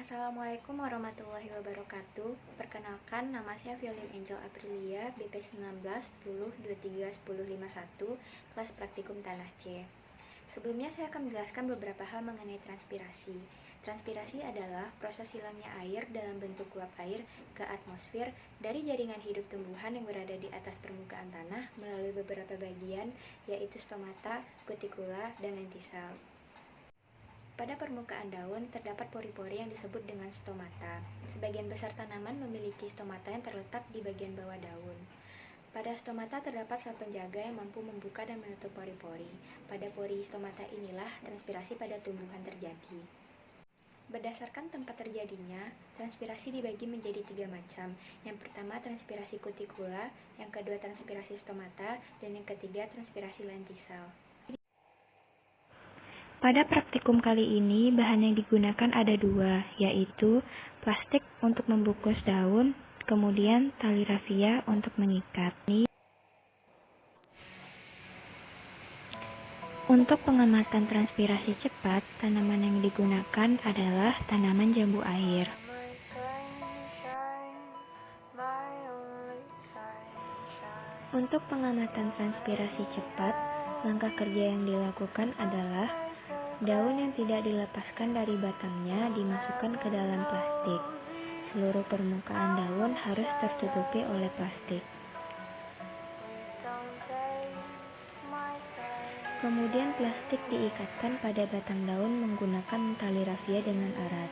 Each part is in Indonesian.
Assalamualaikum warahmatullahi wabarakatuh. Perkenalkan, nama saya Violin Angel Aprilia, BP 19 10 23 10 51, kelas praktikum Tanah C. Sebelumnya saya akan menjelaskan beberapa hal mengenai transpirasi. Transpirasi adalah proses hilangnya air dalam bentuk uap air ke atmosfer dari jaringan hidup tumbuhan yang berada di atas permukaan tanah melalui beberapa bagian, yaitu stomata, cuticula, dan lentisal. Pada permukaan daun terdapat pori-pori yang disebut dengan stomata. Sebagian besar tanaman memiliki stomata yang terletak di bagian bawah daun. Pada stomata terdapat sel penjaga yang mampu membuka dan menutup pori-pori. Pada pori stomata inilah transpirasi pada tumbuhan terjadi. Berdasarkan tempat terjadinya, transpirasi dibagi menjadi 3 macam. Yang pertama transpirasi cuticula, yang kedua transpirasi stomata, dan yang ketiga transpirasi lentisal. Pada praktikum kali ini, bahan yang digunakan ada 2, yaitu plastik untuk membungkus daun, kemudian tali rafia untuk mengikat. Untuk pengamatan transpirasi cepat, tanaman yang digunakan adalah tanaman jambu air. Untuk pengamatan transpirasi cepat, langkah kerja yang dilakukan adalah daun yang tidak dilepaskan dari batangnya dimasukkan ke dalam plastik. Seluruh permukaan daun harus tertutupi oleh plastik. Kemudian plastik diikatkan pada batang daun menggunakan tali rafia dengan erat.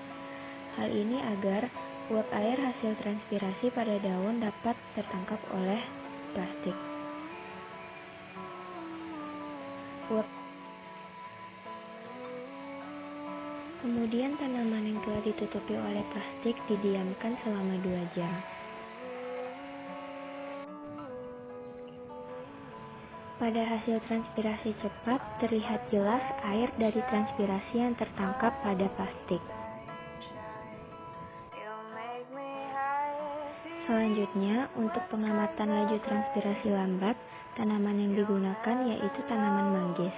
Hal ini agar uap air hasil transpirasi pada daun dapat tertangkap oleh plastik. Kemudian tanaman yang telah ditutupi oleh plastik didiamkan selama 2 jam. Pada hasil transpirasi cepat, terlihat jelas air dari transpirasi yang tertangkap pada plastik. Selanjutnya, untuk pengamatan laju transpirasi lambat, tanaman yang digunakan yaitu tanaman manggis.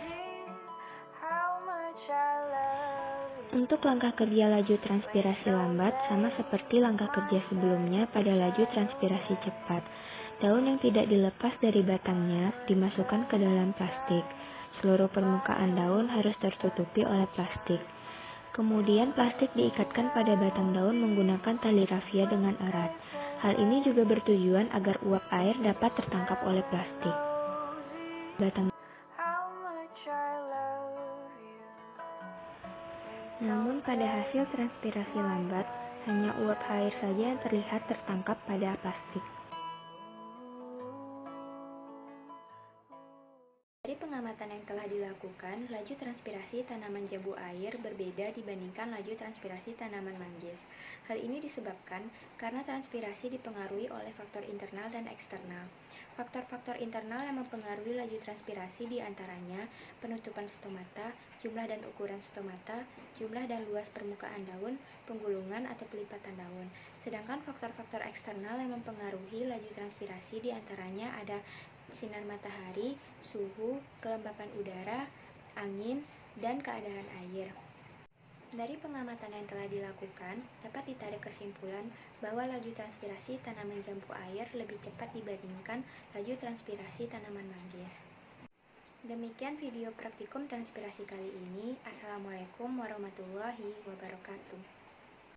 Untuk langkah kerja laju transpirasi lambat sama seperti langkah kerja sebelumnya pada laju transpirasi cepat. Daun yang tidak dilepas dari batangnya dimasukkan ke dalam plastik. Seluruh permukaan daun harus tertutupi oleh plastik. Kemudian plastik diikatkan pada batang daun menggunakan tali rafia dengan erat. Hal ini juga bertujuan agar uap air dapat tertangkap oleh plastik. Namun pada hasil transpirasi lambat, hanya uap air saja yang terlihat tertangkap pada plastik. Dari pengamatan yang telah dilakukan, laju transpirasi tanaman jambu air berbeda dibandingkan laju transpirasi tanaman manggis. Hal ini disebabkan karena transpirasi dipengaruhi oleh faktor internal dan eksternal. Faktor-faktor internal yang mempengaruhi laju transpirasi diantaranya penutupan stomata, jumlah dan ukuran stomata, jumlah dan luas permukaan daun, penggulungan atau pelipatan daun. Sedangkan faktor-faktor eksternal yang mempengaruhi laju transpirasi diantaranya ada sinar matahari, suhu, kelembapan udara, angin, dan keadaan air. Dari pengamatan yang telah dilakukan, dapat ditarik kesimpulan bahwa laju transpirasi tanaman jambu air lebih cepat dibandingkan laju transpirasi tanaman manggis. Demikian video praktikum transpirasi kali ini. Assalamualaikum warahmatullahi wabarakatuh.